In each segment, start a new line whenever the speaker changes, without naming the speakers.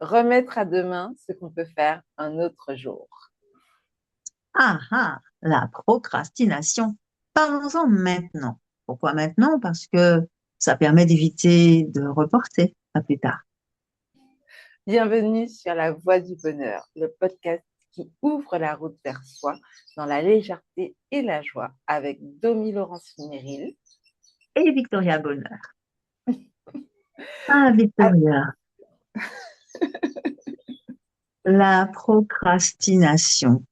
remettre à demain ce qu'on peut faire un autre jour.
Ah ah, la procrastination. Parlons-en maintenant. Pourquoi maintenant? Parce que ça permet d'éviter de reporter à plus tard.
Bienvenue sur La Voie du Bonheur, le podcast qui ouvre la route vers soi dans la légèreté et la joie avec Domi Laurence Méril.
Et Victoria Bonheur. Ah, Victoria, la procrastination.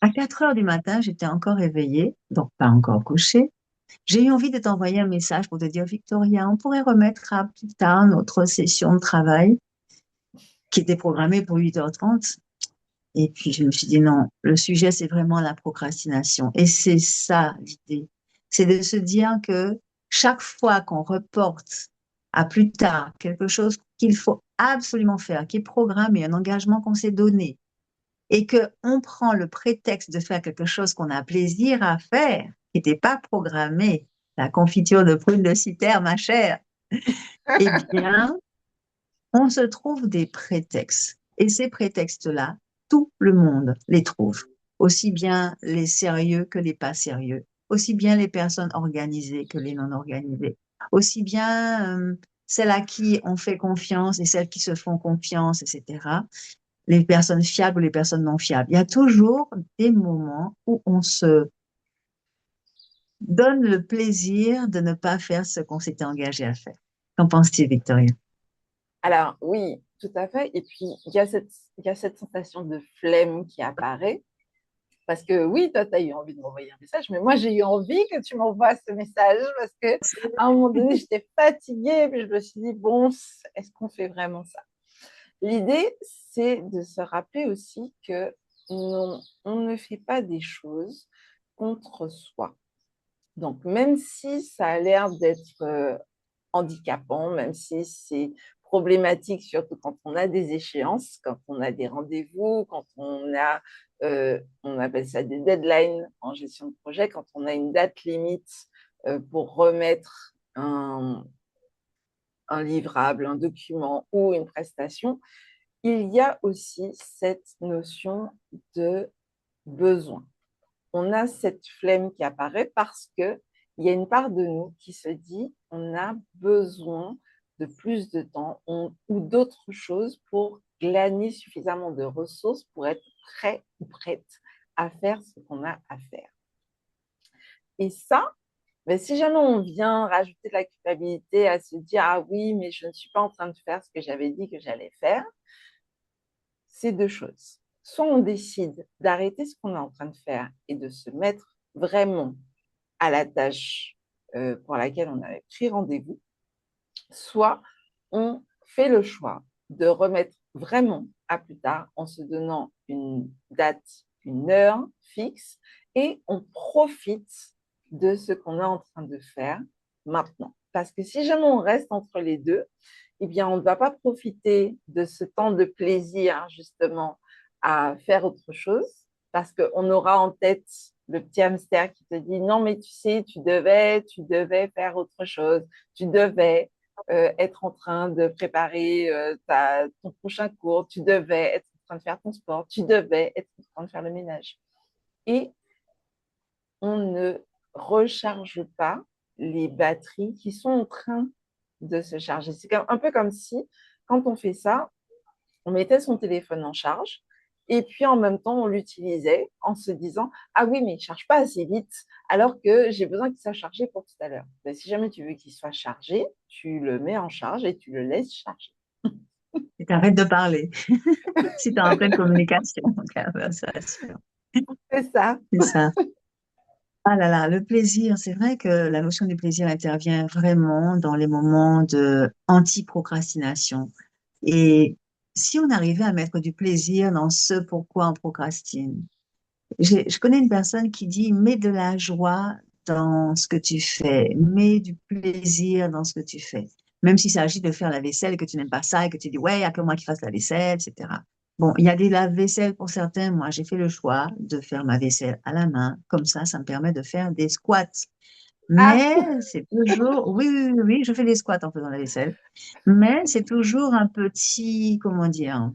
À 4 heures du matin, j'étais encore éveillée, donc pas encore couchée. J'ai eu envie de t'envoyer un message pour te dire, Victoria, on pourrait remettre à plus tard notre session de travail qui était programmée pour 8h30. Et puis, je me suis dit, non, le sujet, c'est vraiment la procrastination. Et c'est ça l'idée. C'est de se dire que chaque fois qu'on reporte à plus tard quelque chose qu'il faut absolument faire, qui est programmé, un engagement qu'on s'est donné, et que on prend le prétexte de faire quelque chose qu'on a plaisir à faire, qui n'était pas programmé, la confiture de prunes de Citer, ma chère, eh bien, on se trouve des prétextes. Et ces prétextes-là, tout le monde les trouve. Aussi bien les sérieux que les pas sérieux. Aussi bien les personnes organisées que les non organisées. Aussi bien celles à qui on fait confiance et celles qui se font confiance, etc. Les personnes fiables ou les personnes non fiables. Il y a toujours des moments où on se donne le plaisir de ne pas faire ce qu'on s'était engagé à faire. Qu'en penses-tu, Victoria?
Alors oui, tout à fait. Et puis, il y a cette sensation de flemme qui apparaît. Parce que oui, toi, tu as eu envie de m'envoyer un message, mais moi, j'ai eu envie que tu m'envoies ce message parce que à un moment donné, j'étais fatiguée, puis je me suis dit, bon, est-ce qu'on fait vraiment ça? L'idée, c'est de se rappeler aussi que non, on ne fait pas des choses contre soi. Donc, même si ça a l'air d'être handicapant, même si c'est problématique, surtout quand on a des échéances, quand on a des rendez-vous, quand on appelle ça des deadlines en gestion de projet, quand on a une date limite pour remettre un livrable, un document ou une prestation, il y a aussi cette notion de besoin. On a cette flemme qui apparaît parce que il y a une part de nous qui se dit on a besoin de plus de temps ou d'autres choses pour glaner suffisamment de ressources pour être prêt ou prête à faire ce qu'on a à faire. Et ça, mais si jamais on vient rajouter de la culpabilité à se dire ah oui, mais je ne suis pas en train de faire ce que j'avais dit que j'allais faire, c'est deux choses. Soit on décide d'arrêter ce qu'on est en train de faire et de se mettre vraiment à la tâche pour laquelle on avait pris rendez-vous, soit on fait le choix de remettre vraiment à plus tard en se donnant une date, une heure fixe et on profite de ce qu'on est en train de faire maintenant. Parce que si jamais on reste entre les deux, eh bien, on ne va pas profiter de ce temps de plaisir, justement, à faire autre chose, parce qu'on aura en tête le petit hamster qui te dit non, mais tu sais, tu devais faire autre chose, tu devais être en train de préparer ton prochain cours, tu devais être en train de faire ton sport, tu devais être en train de faire le ménage. Et on ne recharge pas les batteries qui sont en train de se charger. C'est un peu comme si, quand on fait ça, on mettait son téléphone en charge et puis en même temps, on l'utilisait en se disant ah oui, mais il ne charge pas assez vite, alors que j'ai besoin qu'il soit chargé pour tout à l'heure. Ben, si jamais tu veux qu'il soit chargé, tu le mets en charge et tu le laisses charger.
Et t'arrêtes de parler. Si tu es en pleine communication, conversation.
C'est ça.
C'est ça. Ah là là, le plaisir, c'est vrai que la notion du plaisir intervient vraiment dans les moments de anti-procrastination. Et si on arrivait à mettre du plaisir dans ce pourquoi on procrastine, je connais une personne qui dit, mets de la joie dans ce que tu fais, mets du plaisir dans ce que tu fais. Même s'il s'agit de faire la vaisselle et que tu n'aimes pas ça et que tu dis, ouais, il n'y a que moi qui fasse la vaisselle, etc. Bon, il y a des lave-vaisselle pour certains. Moi, j'ai fait le choix de faire ma vaisselle à la main. Comme ça me permet de faire des squats.
Ah,
Mais c'est toujours, oui, oui, oui, oui, je fais des squats en faisant la vaisselle, mais c'est toujours un petit, comment dire,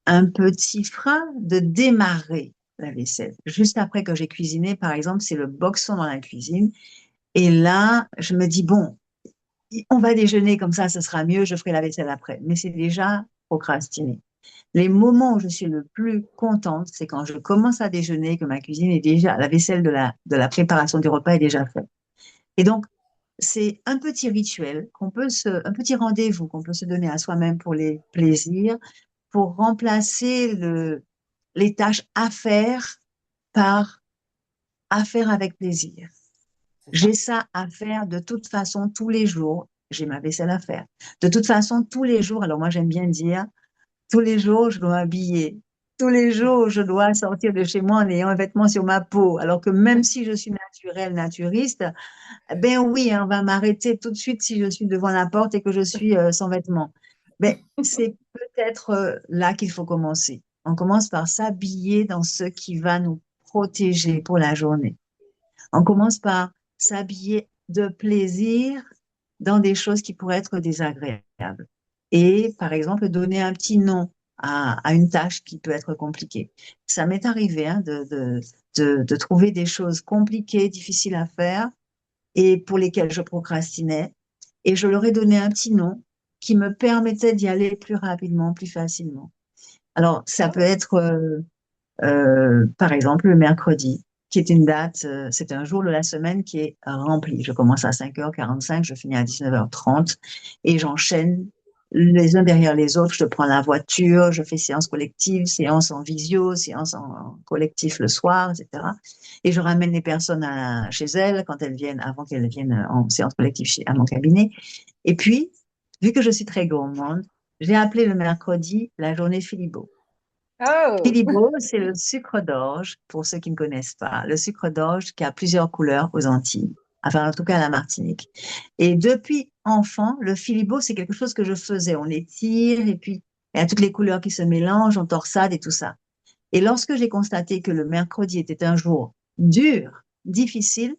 un petit frein de démarrer la vaisselle. Juste après que j'ai cuisiné, par exemple, c'est le boxon dans la cuisine. Et là, je me dis, bon, on va déjeuner comme ça, ce sera mieux, je ferai la vaisselle après. Mais c'est déjà procrastiné. Les moments où je suis le plus contente, c'est quand je commence à déjeuner, que ma cuisine est déjà, la vaisselle de la préparation du repas est déjà faite. Et donc, c'est un petit rituel un petit rendez-vous qu'on peut se donner à soi-même pour les plaisirs, pour remplacer les tâches à faire par à faire avec plaisir.
c'est ça.
J'ai ça à faire de toute façon tous les jours. J'ai ma vaisselle à faire. De toute façon, tous les jours, alors moi j'aime bien dire, tous les jours, je dois m'habiller. Tous les jours, je dois sortir de chez moi en ayant un vêtement sur ma peau. Alors que même si je suis naturelle, naturiste, ben oui, hein, on va m'arrêter tout de suite si je suis devant la porte et que je suis sans vêtements. Ben, c'est peut-être là qu'il faut commencer. On commence par s'habiller dans ce qui va nous protéger pour la journée. On commence par s'habiller de plaisir dans des choses qui pourraient être désagréables. Et, par exemple, donner un petit nom à une tâche qui peut être compliquée. Ça m'est arrivé hein, de trouver des choses compliquées, difficiles à faire et pour lesquelles je procrastinais. Et je leur ai donné un petit nom qui me permettait d'y aller plus rapidement, plus facilement. Alors, ça peut être par exemple, le mercredi, qui est une date, c'est un jour de la semaine qui est rempli. Je commence à 5h45, je finis à 19h30 et j'enchaîne les uns derrière les autres. Je prends la voiture, je fais séance collective, séance en visio, séance en collectif le soir, etc. Et je ramène les personnes chez elles quand elles viennent, avant qu'elles viennent en séance collective à mon cabinet. Et puis, vu que je suis très gourmande, j'ai appelé le mercredi la journée Philibo.
Oh,
Philibo, c'est le sucre d'orge, pour ceux qui ne connaissent pas. Le sucre d'orge qui a plusieurs couleurs aux Antilles, enfin en tout cas à la Martinique. Et depuis enfant, le Philibo, c'est quelque chose que je faisais. On l'étire et puis il y a toutes les couleurs qui se mélangent, on torsade et tout ça. Et lorsque j'ai constaté que le mercredi était un jour dur, difficile,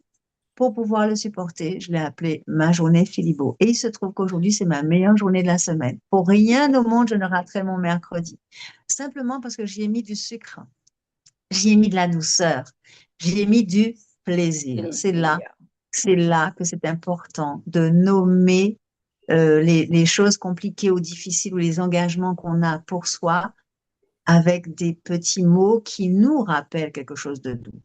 pour pouvoir le supporter, je l'ai appelé ma journée Philibo. Et il se trouve qu'aujourd'hui, c'est ma meilleure journée de la semaine. Pour rien au monde, je ne raterai mon mercredi. Simplement parce que j'y ai mis du sucre, j'y ai mis de la douceur, j'y ai mis du plaisir.
plaisir.
C'est là que c'est important de nommer les choses compliquées ou difficiles ou les engagements qu'on a pour soi avec des petits mots qui nous rappellent quelque chose de doux.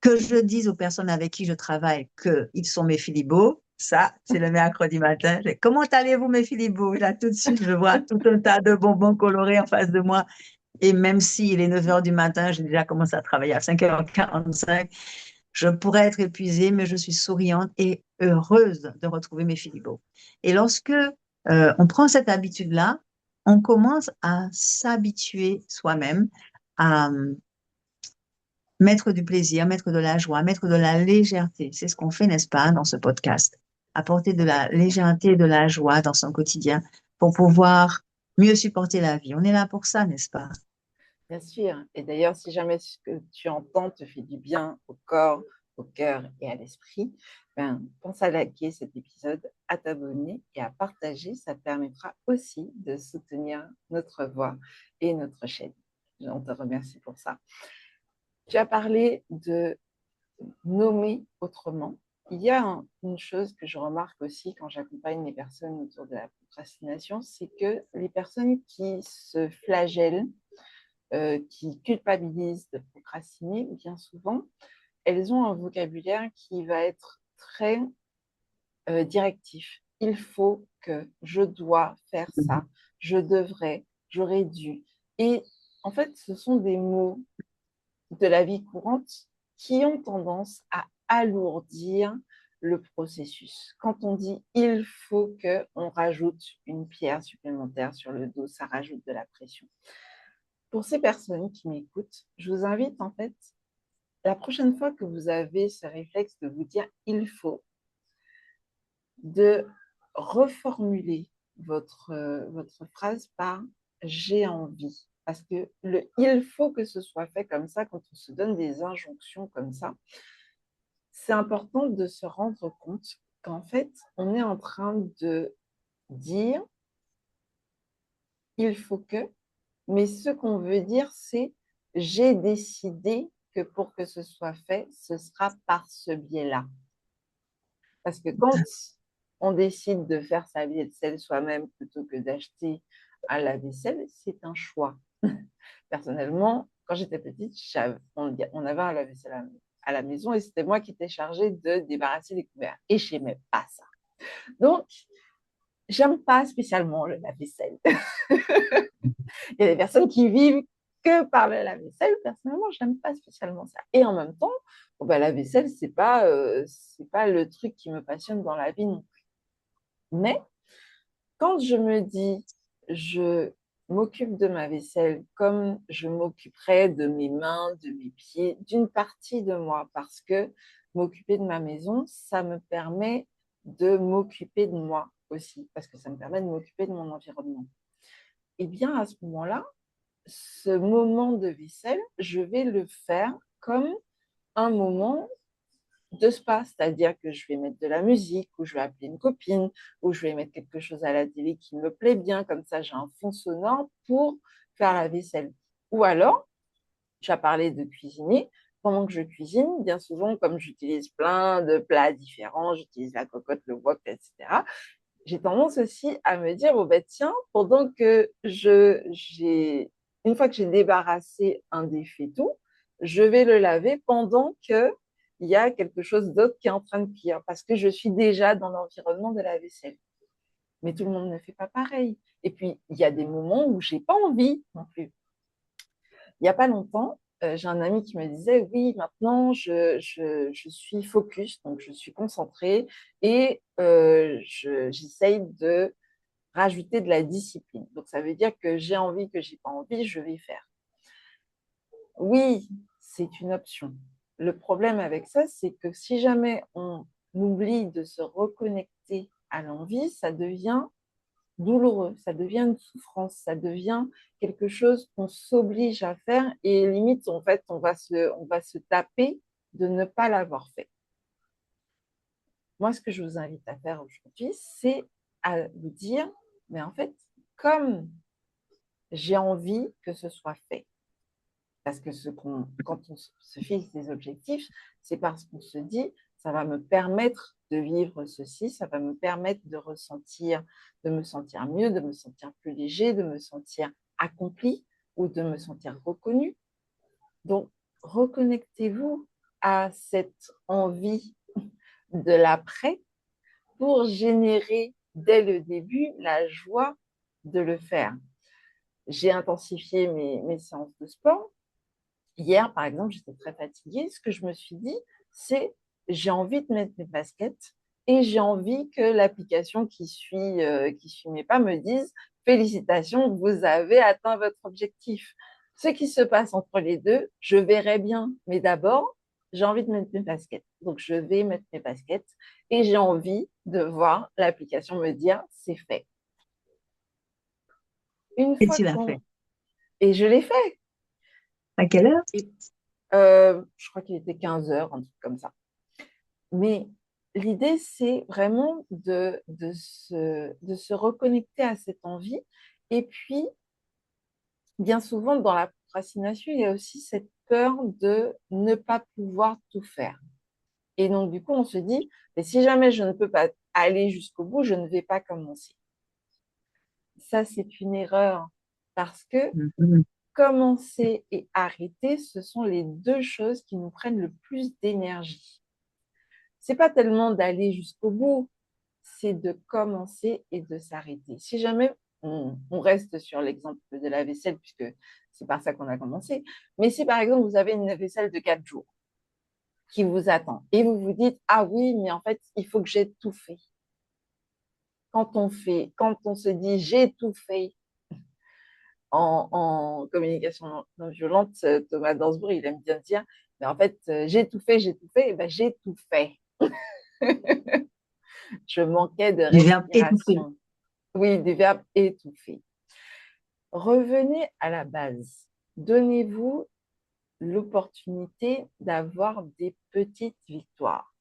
Que je dise aux personnes avec qui je travaille qu'ils sont mes filibos, ça, c'est le mercredi matin. Comment allez-vous, mes filibos? Là, tout de suite, je vois tout un tas de bonbons colorés en face de moi. Et même s'il est 9 heures du matin, j'ai déjà commencé à travailler à 5h45. Je pourrais être épuisée, mais je suis souriante et heureuse de retrouver mes filibos. Et lorsque on prend cette habitude-là, on commence à s'habituer soi-même à mettre du plaisir, mettre de la joie, mettre de la légèreté. C'est ce qu'on fait, n'est-ce pas, dans ce podcast. Apporter de la légèreté et de la joie dans son quotidien pour pouvoir mieux supporter la vie. On est là pour ça, n'est-ce pas?
Bien sûr. Et d'ailleurs, si jamais ce que tu entends te fait du bien au corps, au cœur et à l'esprit, ben, pense à liker cet épisode, à t'abonner et à partager. Ça permettra aussi de soutenir notre voix et notre chaîne. On te remercie pour ça. Tu as parlé de nommer autrement. Il y a une chose que je remarque aussi quand j'accompagne les personnes autour de la procrastination, c'est que les personnes qui se flagellent, qui culpabilisent de procrastiner, bien souvent, elles ont un vocabulaire qui va être très directif. Il faut que, je dois faire ça, je devrais, j'aurais dû. Et en fait, ce sont des mots de la vie courante qui ont tendance à alourdir le processus. Quand on dit il faut qu'on rajoute une pierre supplémentaire sur le dos, ça rajoute de la pression. Pour ces personnes qui m'écoutent, je vous invite en fait, la prochaine fois que vous avez ce réflexe de vous dire il faut, de reformuler votre phrase par j'ai envie. Parce que il faut que ce soit fait comme ça, quand on se donne des injonctions comme ça, c'est important de se rendre compte qu'en fait, on est en train de dire il faut que, mais ce qu'on veut dire, c'est j'ai décidé que pour que ce soit fait, ce sera par ce biais-là. Parce que quand on décide de faire sa vaisselle soi-même plutôt que d'acheter un lave-vaisselle, c'est un choix. Personnellement, quand j'étais petite, on avait un lave-vaisselle à la maison et c'était moi qui étais chargée de débarrasser les couverts. Et je n'aimais pas ça. Donc, j'aime pas spécialement le lave-vaisselle. Il y a des personnes qui vivent que par le lave-vaisselle. Personnellement, je n'aime pas spécialement ça. Et en même temps, bon, bah, la vaisselle, c'est pas le truc qui me passionne dans la vie non plus. Mais quand je me dis, je m'occupe de ma vaisselle comme je m'occuperais de mes mains, de mes pieds, d'une partie de moi, parce que m'occuper de ma maison, ça me permet de m'occuper de moi aussi, parce que ça me permet de m'occuper de mon environnement. Et bien à ce moment-là, ce moment de vaisselle, je vais le faire comme un moment de spa, c'est-à-dire que je vais mettre de la musique, ou je vais appeler une copine, ou je vais mettre quelque chose à la télé qui me plaît bien, comme ça j'ai un fond sonore pour faire la vaisselle. Ou alors, tu as parlé de cuisiner, pendant que je cuisine, bien souvent, comme j'utilise plein de plats différents, j'utilise la cocotte, le wok, etc., j'ai tendance aussi à me dire, oh ben tiens, pendant que une fois que j'ai débarrassé un des fétous, je vais le laver pendant que il y a quelque chose d'autre qui est en train de cuire, parce que je suis déjà dans l'environnement de la vaisselle. Mais tout le monde ne fait pas pareil. Et puis, il y a des moments où j'ai pas envie non plus. Il n'y a pas longtemps, j'ai un ami qui me disait, oui, maintenant, je suis focus, donc je suis concentrée et j'essaye de rajouter de la discipline. Donc, ça veut dire que j'ai envie, que j'ai pas envie, je vais faire. Oui, c'est une option. Le problème avec ça, c'est que si jamais on oublie de se reconnecter à l'envie, ça devient douloureux, ça devient une souffrance, ça devient quelque chose qu'on s'oblige à faire et limite, en fait, on va se taper de ne pas l'avoir fait. Moi, ce que je vous invite à faire aujourd'hui, c'est à vous dire, mais en fait, comme j'ai envie que ce soit fait, parce que quand on se fixe des objectifs, c'est parce qu'on se dit, ça va me permettre de vivre ceci, ça va me permettre de ressentir, de me sentir mieux, de me sentir plus léger, de me sentir accompli ou de me sentir reconnu. Donc, reconnectez-vous à cette envie de l'après pour générer dès le début la joie de le faire. J'ai intensifié mes séances de sport. Hier, par exemple, j'étais très fatiguée. Ce que je me suis dit, c'est j'ai envie de mettre mes baskets et j'ai envie que l'application qui suit mes pas me dise félicitations, vous avez atteint votre objectif. Ce qui se passe entre les deux, je verrai bien. Mais d'abord, j'ai envie de mettre mes baskets. Donc, je vais mettre mes baskets et j'ai envie de voir l'application me dire c'est fait. Une
Et
fois
tu l'as
qu'on...
fait.
Et je l'ai fait.
À quelle heure?
Et, je crois qu'il était 15 heures, un truc comme ça. Mais l'idée, c'est vraiment de se reconnecter à cette envie. Et puis, bien souvent, dans la procrastination, il y a aussi cette peur de ne pas pouvoir tout faire. Et donc, du coup, on se dit, mais si jamais je ne peux pas aller jusqu'au bout, je ne vais pas commencer. Ça, c'est une erreur parce que
Mhm.
commencer et arrêter, ce sont les deux choses qui nous prennent le plus d'énergie. C'est pas tellement d'aller jusqu'au bout, c'est de commencer et de s'arrêter. Si jamais on reste sur l'exemple de la vaisselle, puisque c'est par ça qu'on a commencé, mais si par exemple vous avez une vaisselle de 4 jours qui vous attend et vous vous dites, ah oui, mais en fait, il faut que j'ai tout fait. Quand on se dit j'ai tout fait en communication non violente, Thomas Dansbourg, il aime bien dire, mais en fait, j'ai tout fait, et ben, j'ai tout fait. Je manquais de
Du verbe étouffer.
respiration. Oui, du verbe étouffer. Revenez à la base. Donnez-vous l'opportunité d'avoir des petites victoires.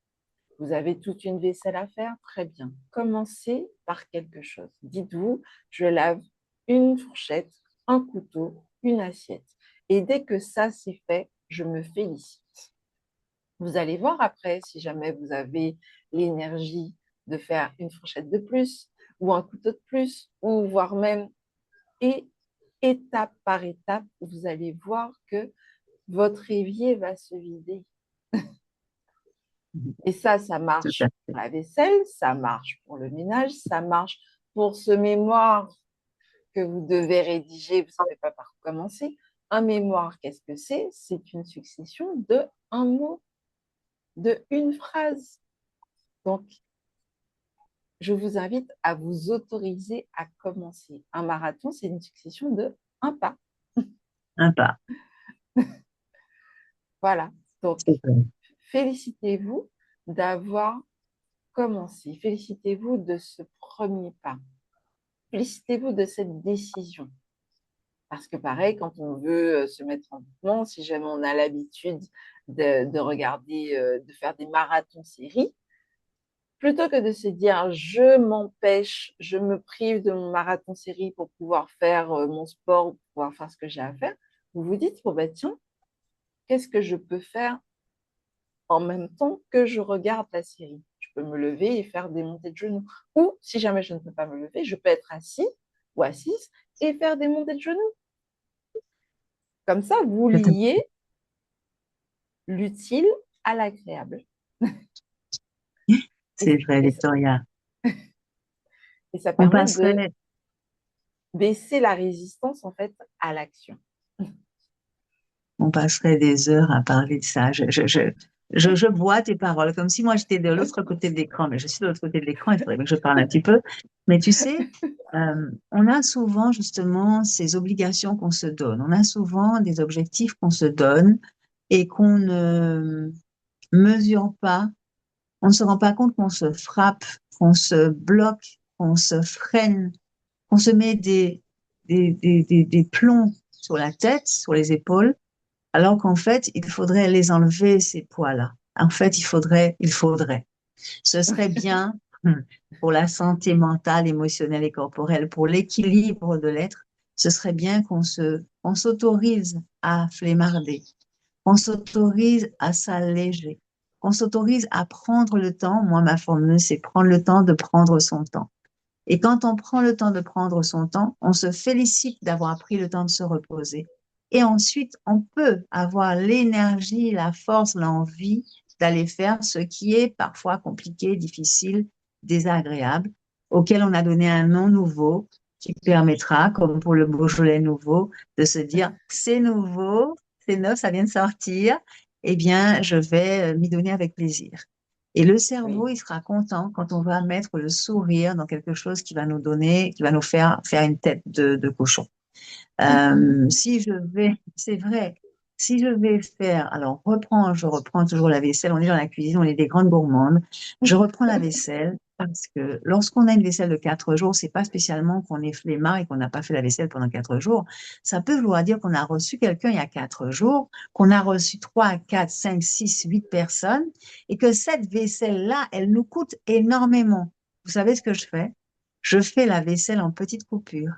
Vous avez toute une vaisselle à faire, très bien. Commencez par quelque chose. Dites-vous, je lave une fourchette, un couteau, une assiette. Et dès que ça c'est fait, je me félicite. Vous allez voir après si jamais vous avez l'énergie de faire une fourchette de plus ou un couteau de plus ou voire même et étape par étape, vous allez voir que votre évier va se vider. Et ça
Tout à
marche
fait.
pour la vaisselle, ça marche pour le ménage, ça marche pour ce mémoire que vous devez rédiger, vous ne savez pas par où commencer. Un mémoire, qu'est-ce que c'est? C'est une succession de un mot, de une phrase. Donc, je vous invite à vous autoriser à commencer. Un marathon, c'est une succession de un pas.
Un pas.
Voilà. Donc,
C'est vrai.
félicitez-vous d'avoir commencé. Félicitez-vous de ce premier pas. Félicitez-vous de cette décision. Parce que pareil, quand on veut se mettre en mouvement, si jamais on a l'habitude de regarder, de faire des marathons séries, plutôt que de se dire je m'empêche, je me prive de mon marathon série pour pouvoir faire mon sport, pour pouvoir faire ce que j'ai à faire, vous vous dites, bon ben tiens, qu'est-ce que je peux faire en même temps que je regarde la série? Je peux me lever et faire des montées de genoux. Ou si jamais je ne peux pas me lever, je peux être assis ou assise et faire des montées de genoux. Comme ça, vous
Tout à
liez l'utile à l'agréable.
fait.
Et,
C'est vrai,
et,
Victoria.
et ça
On
permet de
passerait,
baisser la résistance en fait à l'action.
on passerait des heures à parler de ça. Je bois tes paroles comme si moi j'étais de l'autre côté de l'écran, mais je suis de l'autre côté de l'écran, il faudrait que je parle un petit peu. Mais tu sais, on a souvent justement ces obligations qu'on se donne. On a souvent des objectifs qu'on se donne et qu'on ne mesure pas. On ne se rend pas compte qu'on se frappe, qu'on se bloque, qu'on se freine, qu'on se met des plombs sur la tête, sur les épaules, alors qu'en fait, il faudrait les enlever, ces poids-là. En fait, il faudrait. Ce serait bien pour la santé mentale, émotionnelle et corporelle, pour l'équilibre de l'être, ce serait bien qu'on s'autorise à flemmarder, qu'on s'autorise à s'alléger, qu'on s'autorise à prendre le temps. Moi, ma formule, c'est prendre le temps de prendre son temps. Et quand on prend le temps de prendre son temps, on se félicite d'avoir pris le temps de se reposer. Et ensuite, on peut avoir l'énergie, la force, l'envie d'aller faire ce qui est parfois compliqué, difficile, désagréable, auquel on a donné un nom nouveau qui permettra, comme pour le Beaujolais nouveau, de se dire, c'est nouveau, c'est neuf, ça vient de sortir, eh bien, je vais m'y donner avec plaisir. Et le cerveau,
Oui.
il sera content quand on va mettre le sourire dans quelque chose qui va nous donner, qui va nous faire une tête de cochon. Si je vais, c'est vrai, si je vais faire, alors je reprends toujours la vaisselle, on est dans la cuisine, on est des grandes gourmandes, je reprends la vaisselle parce que lorsqu'on a une vaisselle de 4 jours, c'est pas spécialement qu'on est flemmard et qu'on n'a pas fait la vaisselle pendant 4 jours. Ça peut vouloir dire qu'on a reçu quelqu'un il y a 4 jours, qu'on a reçu 3, 4, 5, 6, 8 personnes et que cette vaisselle-là, elle nous coûte énormément. Vous savez ce que je fais? Je fais la vaisselle en petites coupures.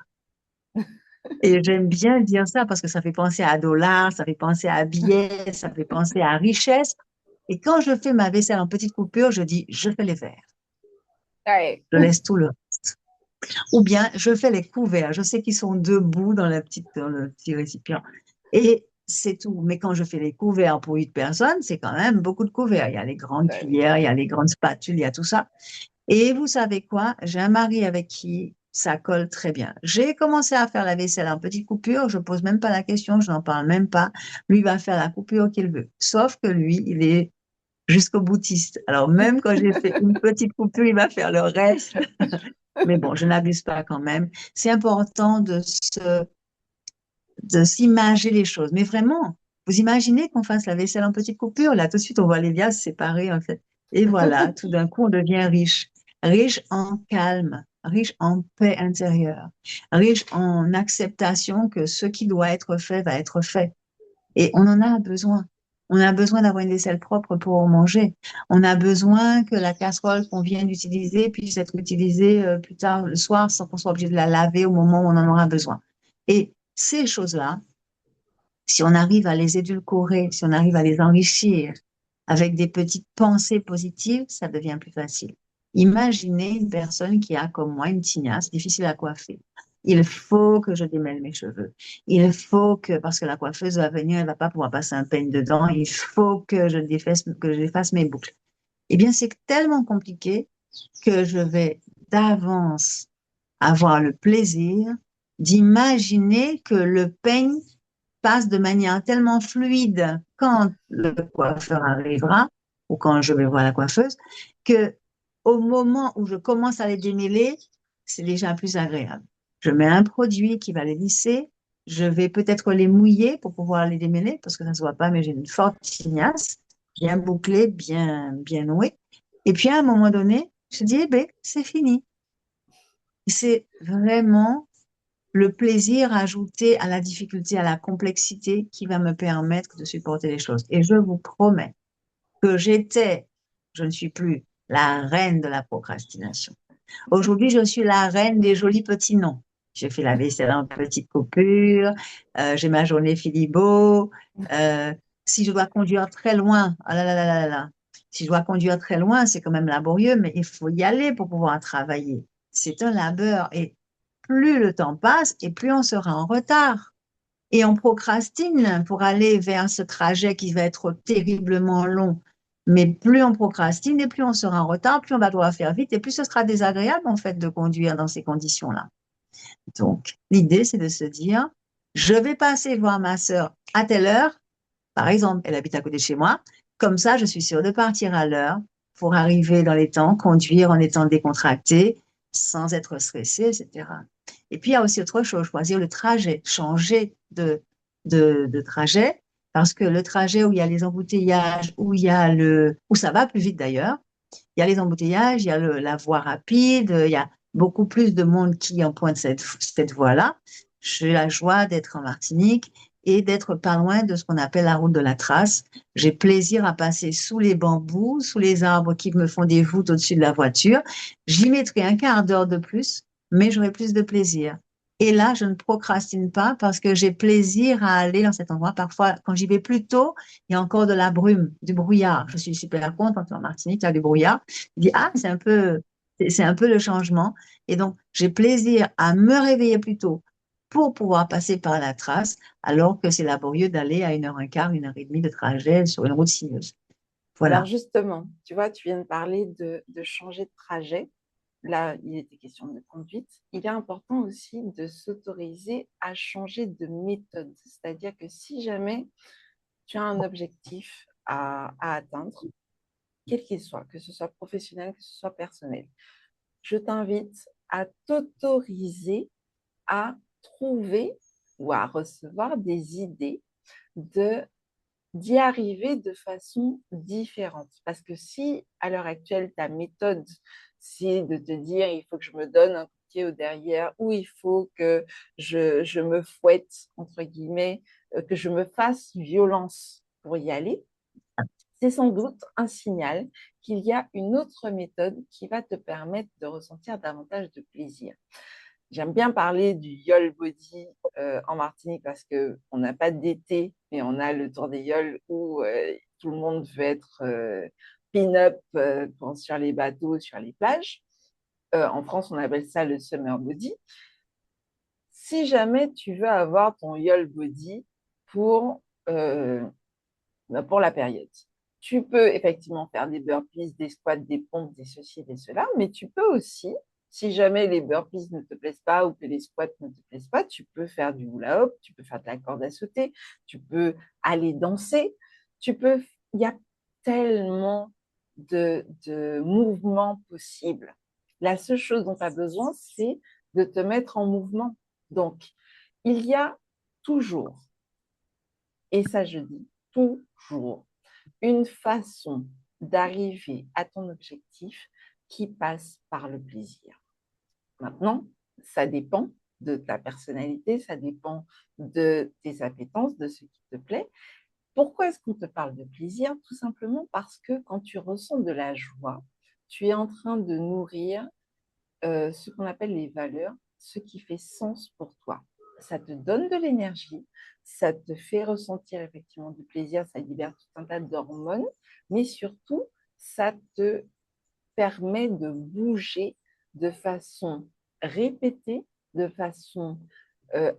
Et j'aime bien dire ça parce que ça fait penser à dollars, ça fait penser à billets, ça fait penser à richesse. Et quand je fais ma vaisselle en petites coupures, je dis, je fais les verres.
Ouais.
Je laisse tout le reste. Ou bien, je fais les couverts. Je sais qu'ils sont debout dans le petit récipient. Et c'est tout. Mais quand je fais les couverts pour 8 personnes, c'est quand même beaucoup de couverts. Il y a les grandes
Oui.
cuillères, il y a les grandes spatules, il y a tout ça. Et vous savez quoi? J'ai un mari avec qui ça colle très bien. J'ai commencé à faire la vaisselle en petites coupures. Je pose même pas la question, je n'en parle même pas. Lui va faire la coupure qu'il veut. Sauf que lui, il est jusqu'au boutiste. Alors même quand j'ai fait une petite coupure, il va faire le reste. Mais bon, je n'abuse pas quand même. C'est important de s'imager les choses. Mais vraiment, vous imaginez qu'on fasse la vaisselle en petites coupures? Là, tout de suite, on voit les liasses séparées, en fait. Et voilà, tout d'un coup, on devient riche. Riche en calme, riche en paix intérieure, riche en acceptation que ce qui doit être fait va être fait. Et on en a besoin. On a besoin d'avoir une vaisselle propre pour manger. On a besoin que la casserole qu'on vient d'utiliser puisse être utilisée plus tard le soir sans qu'on soit obligé de la laver au moment où on en aura besoin. Et ces choses-là, si on arrive à les édulcorer, si on arrive à les enrichir avec des petites pensées positives, ça devient plus facile. Imaginez une personne qui a comme moi une tignasse difficile à coiffer. Il faut que je démêle mes cheveux. Il faut que, parce que la coiffeuse va venir, elle va pas pouvoir passer un peigne dedans. Il faut que je fasse mes boucles. Eh bien, c'est tellement compliqué que je vais d'avance avoir le plaisir d'imaginer que le peigne passe de manière tellement fluide quand le coiffeur arrivera ou quand je vais voir la coiffeuse que au moment où je commence à les démêler, c'est déjà plus agréable. Je mets un produit qui va les lisser, je vais peut-être les mouiller pour pouvoir les démêler parce que ça ne se voit pas, mais j'ai une forte tignasse, bien bouclée, bien nouée. Et puis à un moment donné, je dis, eh ben, c'est fini. C'est vraiment le plaisir ajouté à la difficulté, à la complexité qui va me permettre de supporter les choses. Et je vous promets que je ne suis plus la reine de la procrastination. Aujourd'hui, je suis la reine des jolis petits noms. Je fais la vaisselle en petites coupures, j'ai ma journée Philibo. Euh, si je dois conduire très loin, ah là là là là là, si je dois conduire très loin, c'est quand même laborieux, mais il faut y aller pour pouvoir travailler. C'est un labeur et plus le temps passe et plus on sera en retard. Et on procrastine pour aller vers ce trajet qui va être terriblement long. Mais plus on procrastine et plus on sera en retard, plus on va devoir faire vite et plus ce sera désagréable en fait de conduire dans ces conditions-là. Donc, l'idée, c'est de se dire, je vais passer voir ma sœur à telle heure. Par exemple, elle habite à côté de chez moi. Comme ça, je suis sûre de partir à l'heure pour arriver dans les temps, conduire en étant décontracté, sans être stressé, etc. Et puis, il y a aussi autre chose, choisir le trajet, changer de trajet, parce que le trajet où il y a les embouteillages, où ça va plus vite d'ailleurs, il y a les embouteillages, il y a la voie rapide, il y a beaucoup plus de monde qui emprunte cette voie-là. J'ai la joie d'être en Martinique et d'être pas loin de ce qu'on appelle la route de la Trace. J'ai plaisir à passer sous les bambous, sous les arbres qui me font des voûtes au-dessus de la voiture. J'y mettrai un quart d'heure de plus, mais j'aurai plus de plaisir. Et là, je ne procrastine pas parce que j'ai plaisir à aller dans cet endroit. Parfois, quand j'y vais plus tôt, il y a encore de la brume, du brouillard. Je suis super contente en Martinique, il y a du brouillard. Je dis, ah, c'est un peu le changement. Et donc, j'ai plaisir à me réveiller plus tôt pour pouvoir passer par la trace, alors que c'est laborieux d'aller à 1h15, 1h30 de trajet sur une route sinueuse.
Alors
Voilà.
justement, tu vois, tu viens de parler de changer de trajet. Là, il était question de conduite. Il est important aussi de s'autoriser à changer de méthode. C'est-à-dire que si jamais tu as un objectif à atteindre, quel qu'il soit, que ce soit professionnel, que ce soit personnel, je t'invite à t'autoriser à trouver ou à recevoir des idées de d'y arriver de façon différente. Parce que si, à l'heure actuelle, ta méthode, c'est de te dire, il faut que je me donne un coup de pied au derrière, ou il faut que je me fouette, entre guillemets, que je me fasse violence pour y aller, c'est sans doute un signal qu'il y a une autre méthode qui va te permettre de ressentir davantage de plaisir. J'aime bien parler du YOL Body en Martinique parce qu'on n'a pas d'été, mais on a le tour des yoles où tout le monde veut être pin-up sur les bateaux, sur les plages. En France, on appelle ça le Summer Body. Si jamais tu veux avoir ton YOL Body pour, euh, pour la période, tu peux effectivement faire des burpees, des squats, des pompes, des ceci, des cela, mais tu peux aussi, si jamais les burpees ne te plaisent pas ou que les squats ne te plaisent pas, tu peux faire du hula hoop, tu peux faire de la corde à sauter, tu peux aller danser, il y a tellement de mouvements possibles. La seule chose dont tu as besoin, c'est de te mettre en mouvement. Donc, il y a toujours, et ça je dis toujours, une façon d'arriver à ton objectif qui passe par le plaisir. Maintenant, ça dépend de ta personnalité, ça dépend de tes appétences, de ce qui te plaît. Pourquoi est-ce qu'on te parle de plaisir? Tout simplement parce que quand tu ressens de la joie, tu es en train de nourrir ce qu'on appelle les valeurs, ce qui fait sens pour toi. Ça te donne de l'énergie, ça te fait ressentir effectivement du plaisir, ça libère tout un tas d'hormones, mais surtout, ça te permet de bouger de façon répétée, de façon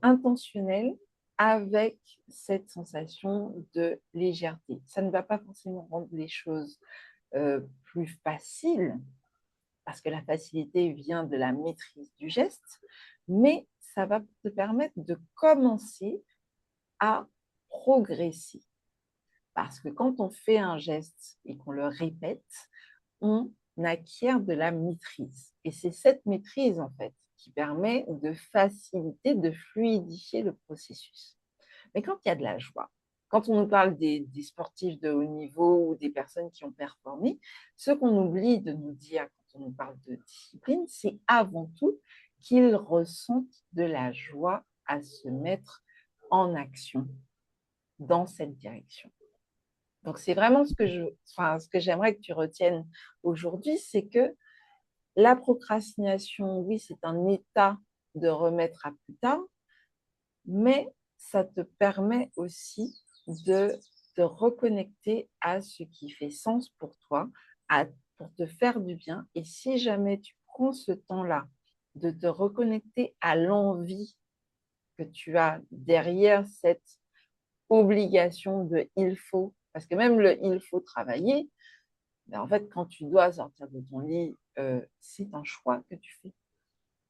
intentionnelle, avec cette sensation de légèreté. Ça ne va pas forcément rendre les choses plus faciles, parce que la facilité vient de la maîtrise du geste, mais ça va te permettre de commencer à progresser. Parce que quand on fait un geste et qu'on le répète, on acquiert de la maîtrise. Et c'est cette maîtrise, en fait, qui permet de faciliter, de fluidifier le processus. Mais quand il y a de la joie, quand on nous parle des sportifs de haut niveau ou des personnes qui ont performé, ce qu'on oublie de nous dire quand on nous parle de discipline, c'est avant tout qu'ils ressentent de la joie à se mettre en action dans cette direction. Donc, c'est vraiment ce que j'aimerais que tu retiennes aujourd'hui, c'est que la procrastination, oui, c'est un état de remettre à plus tard, mais ça te permet aussi de te reconnecter à ce qui fait sens pour toi, pour te faire du bien. Et si jamais tu prends ce temps-là de te reconnecter à l'envie que tu as derrière cette obligation de il faut, parce que même le il faut travailler, ben en fait, quand tu dois sortir de ton lit, c'est un choix que tu fais.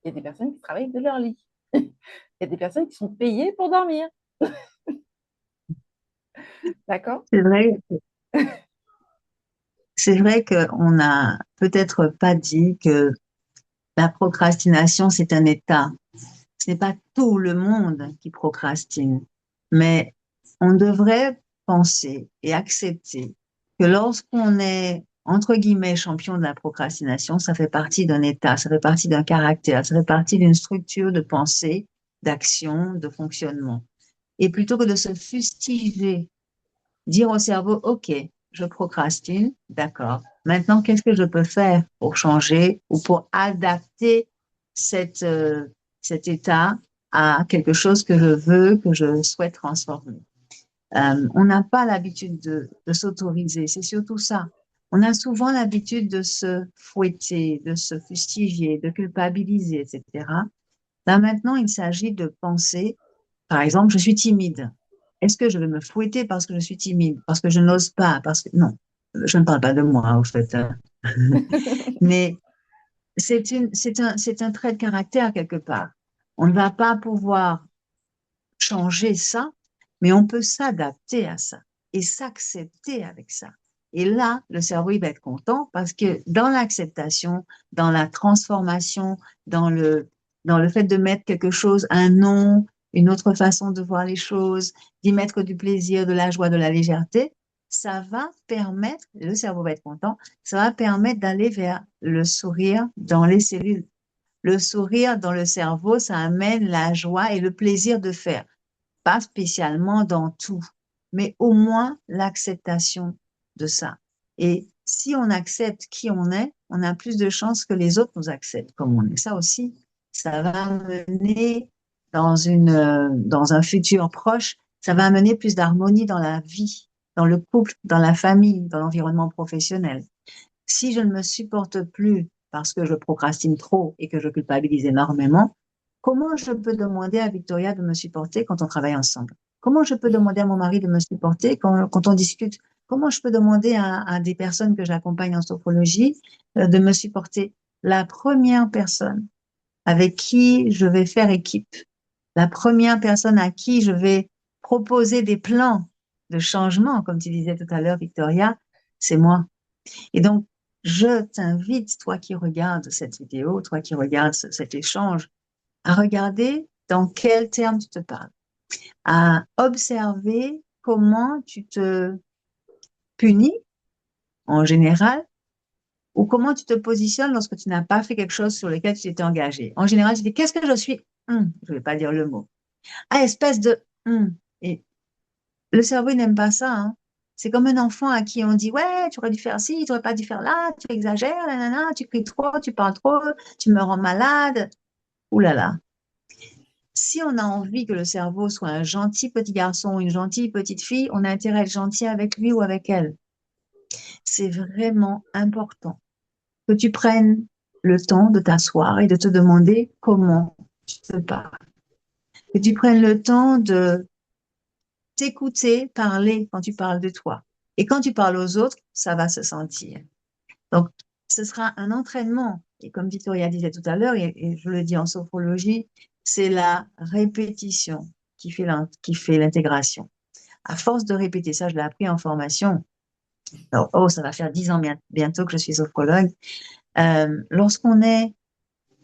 Il y a des personnes qui travaillent de leur lit. Il y a des personnes qui sont payées pour dormir. D'accord?
C'est vrai qu'on n'a peut-être pas dit que la procrastination, c'est un état. Ce n'est pas tout le monde qui procrastine, mais on devrait penser et accepter que lorsqu'on est, entre guillemets, champion de la procrastination, ça fait partie d'un état, ça fait partie d'un caractère, ça fait partie d'une structure de pensée, d'action, de fonctionnement. Et plutôt que de se fustiger, dire au cerveau, OK, je procrastine, d'accord. Maintenant, qu'est-ce que je peux faire pour changer ou pour adapter cette, cet état à quelque chose que je veux, que je souhaite transformer? On n'a pas l'habitude de s'autoriser, c'est surtout ça. On a souvent l'habitude de se fouetter, de se fustiger, de culpabiliser, etc. Là, maintenant, il s'agit de penser, par exemple, je suis timide. Est-ce que je vais me fouetter parce que je suis timide, parce que je n'ose pas, parce que non, je ne parle pas de moi, en fait. Mais c'est un trait de caractère quelque part. On ne va pas pouvoir changer ça, mais on peut s'adapter à ça et s'accepter avec ça. Et là, le cerveau, il va être content parce que dans l'acceptation, dans la transformation, dans le fait de mettre quelque chose, un nom, une autre façon de voir les choses, d'y mettre du plaisir, de la joie, de la légèreté, ça va permettre, le cerveau va être content, ça va permettre d'aller vers le sourire dans les cellules. Le sourire dans le cerveau, ça amène la joie et le plaisir de faire, pas spécialement dans tout, mais au moins l'acceptation de ça. Et si on accepte qui on est, on a plus de chances que les autres nous acceptent comme on est. Ça aussi, ça va mener dans un futur proche, ça va amener plus d'harmonie dans la vie, dans le couple, dans la famille, dans l'environnement professionnel. Si je ne me supporte plus parce que je procrastine trop et que je culpabilise énormément, comment je peux demander à Victoria de me supporter quand on travaille ensemble? Comment je peux demander à mon mari de me supporter quand on discute? Comment je peux demander à des personnes que j'accompagne en sophrologie de me supporter? La première personne avec qui je vais faire équipe, la première personne à qui je vais proposer des plans de changement, comme tu disais tout à l'heure, Victoria, c'est moi. Et donc, je t'invite, toi qui regardes cette vidéo, toi qui regardes cet échange, à regarder dans quels termes tu te parles, à observer comment tu te punis en général ou comment tu te positionnes lorsque tu n'as pas fait quelque chose sur lequel tu t'étais engagé. En général, tu dis, qu'est-ce que je suis je vais pas dire le mot. Ah, espèce de Et le cerveau, il n'aime pas ça, hein. C'est comme un enfant à qui on dit, ouais, tu aurais dû faire ci, tu aurais pas dû faire là, tu exagères, nanana, tu cries trop, tu parles trop, tu me rends malade. Ouh là là. Si on a envie que le cerveau soit un gentil petit garçon ou une gentille petite fille, on a intérêt à être gentil avec lui ou avec elle. C'est vraiment important que tu prennes le temps de t'asseoir et de te demander comment tu te parles. Que tu prennes le temps de t'écouter parler quand tu parles de toi. Et quand tu parles aux autres, ça va se sentir. Donc, ce sera un entraînement. Et comme Victoria disait tout à l'heure, et je le dis en sophrologie, c'est la répétition qui fait l'intégration. À force de répéter ça, je l'ai appris en formation. Alors, oh, ça va faire 10 ans bientôt que je suis sophrologue. Lorsqu'on est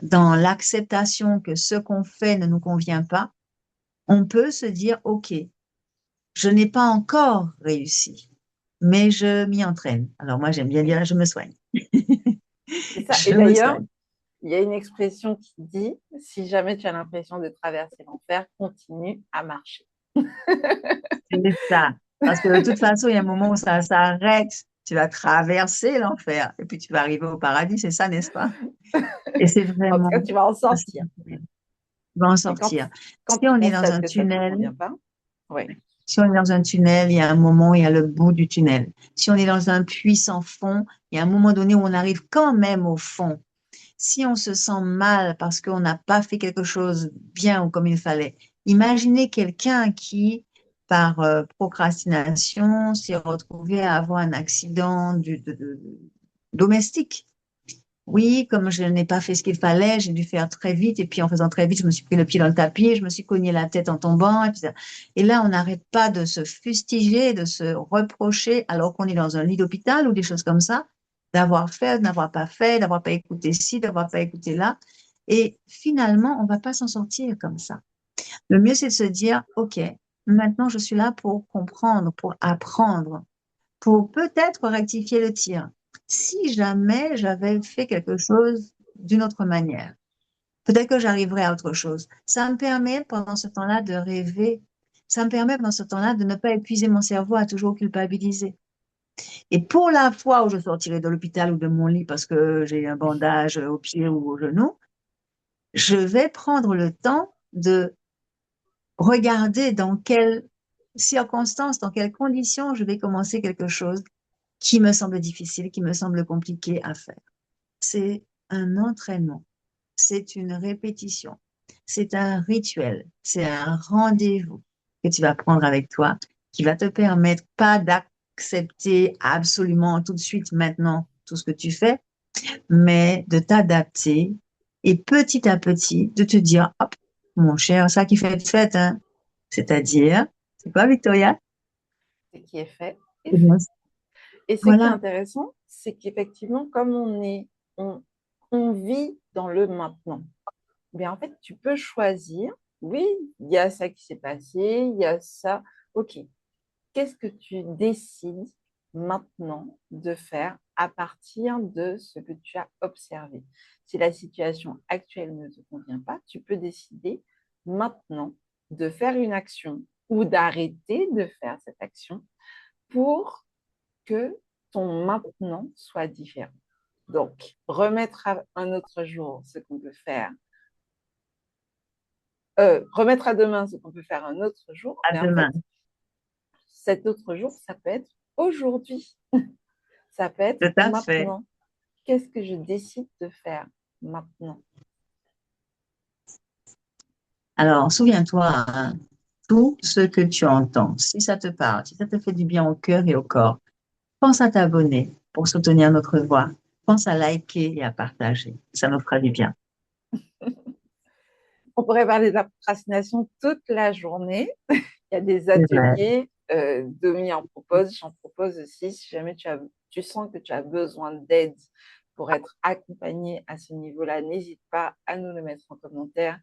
dans l'acceptation que ce qu'on fait ne nous convient pas, on peut se dire, OK, je n'ai pas encore réussi, mais je m'y entraîne. Alors moi, j'aime bien
Oui,
dire, je me soigne.
c'est ça. Et
Je me
d'ailleurs,
soigne.
il y a une expression qui dit, si jamais tu as l'impression de traverser l'enfer, continue à marcher.
C'est ça. Parce que de toute façon, il y a un moment où ça s'arrête. Tu vas traverser l'enfer et puis tu vas arriver au paradis, c'est ça, n'est-ce pas? Et c'est
En tout
vraiment,
cas, tu vas en sortir.
tu vas en
Mais
sortir.
quand
Si
tu
on est dans
constates
un
que ça ne te
tunnel,
convient pas, oui,
Si on est dans un tunnel, il y a un moment où il y a le bout du tunnel. Si on est dans un puits sans fond, il y a un moment donné où on arrive quand même au fond. Si on se sent mal parce qu'on n'a pas fait quelque chose bien ou comme il fallait, imaginez quelqu'un qui, par procrastination, s'est retrouvé à avoir un accident domestique. Oui, comme je n'ai pas fait ce qu'il fallait, j'ai dû faire très vite. Et puis, en faisant très vite, je me suis pris le pied dans le tapis, je me suis cogné la tête en tombant. Et là, on n'arrête pas de se fustiger, de se reprocher, alors qu'on est dans un lit d'hôpital ou des choses comme ça, d'avoir fait, de n'avoir pas fait, d'avoir pas écouté ci, d'avoir pas écouté là. Et finalement, on va pas s'en sortir comme ça. Le mieux, c'est de se dire, OK, maintenant, je suis là pour comprendre, pour apprendre, pour peut-être rectifier le tir. Si jamais j'avais fait quelque chose d'une autre manière, peut-être que j'arriverais à autre chose. Ça me permet pendant ce temps-là de rêver. Ça me permet pendant ce temps-là de ne pas épuiser mon cerveau à toujours culpabiliser. Et pour la fois où je sortirai de l'hôpital ou de mon lit parce que j'ai un bandage au pied ou au genou, je vais prendre le temps de regarder dans quelles circonstances, dans quelles conditions je vais commencer quelque chose qui me semble difficile, qui me semble compliqué à faire. C'est un entraînement, c'est une répétition, c'est un rituel, c'est un rendez-vous que tu vas prendre avec toi qui va te permettre pas d'accepter absolument tout de suite maintenant tout ce que tu fais, mais de t'adapter et petit à petit de te dire, hop, mon cher, ça qui fait fête, hein. C'est-à-dire, c'est quoi, Victoria?
ce qui est fait est
Eh bien,
fait. Et ce qui est
voilà,
intéressant, c'est qu'effectivement, comme on, on vit dans le maintenant, mais en fait, tu peux choisir, oui, il y a ça qui s'est passé, il y a ça, ok, qu'est-ce que tu décides maintenant de faire à partir de ce que tu as observé? Si la situation actuelle ne te convient pas, tu peux décider maintenant de faire une action ou d'arrêter de faire cette action pour que ton maintenant soit différent. Donc, remettre à un autre jour ce qu'on peut faire, remettre à demain ce qu'on peut faire un autre jour,
à
mais en fait,
demain.
cet autre jour, ça peut être aujourd'hui, ça peut être
Tout à fait.
maintenant. Qu'est-ce que je décide de faire maintenant?
Alors, souviens-toi, hein, tout ce que tu entends, si ça te parle, si ça te fait du bien au cœur et au corps, pense à t'abonner pour soutenir notre voix. Pense à liker et à partager. Ça nous fera du bien.
On pourrait parler de la procrastination toute la journée. Il y a des
C'est vrai.
ateliers, Domi en propose, j'en propose aussi. Si jamais tu sens que tu as besoin d'aide pour être accompagné à ce niveau-là, n'hésite pas à nous le mettre en commentaire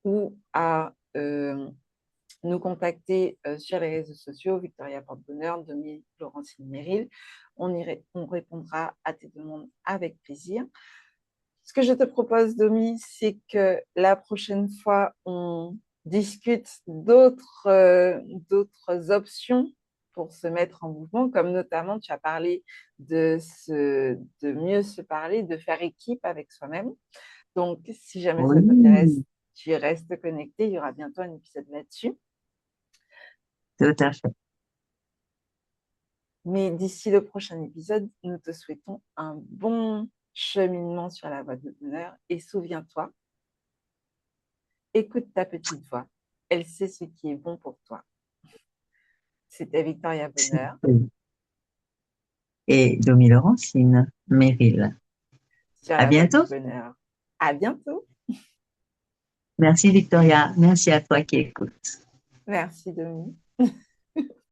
ou à nous contacter sur les réseaux sociaux, Victoria Porte-Bonheur, Domi, Laurentine Méril. On répondra à tes demandes avec plaisir. Ce que je te propose, Domi, c'est que la prochaine fois, on discute d'autres options pour se mettre en mouvement, comme notamment tu as parlé de mieux se parler, de faire équipe avec soi-même. Donc, si jamais ça t'intéresse,
Oui,
tu restes connecté. Il y aura bientôt un épisode là-dessus.
tout à fait.
Mais d'ici le prochain épisode, nous te souhaitons un bon cheminement sur la voie de bonheur. Et souviens-toi, écoute ta petite voix. Elle sait ce qui est bon pour toi. C'était Victoria Bonheur
Oui. Et Domi Laurentine, Meryl.
sur
À
la voie du
bientôt.
bonheur. À bientôt.
Merci Victoria. Merci à toi qui écoutes.
Merci, Dominique.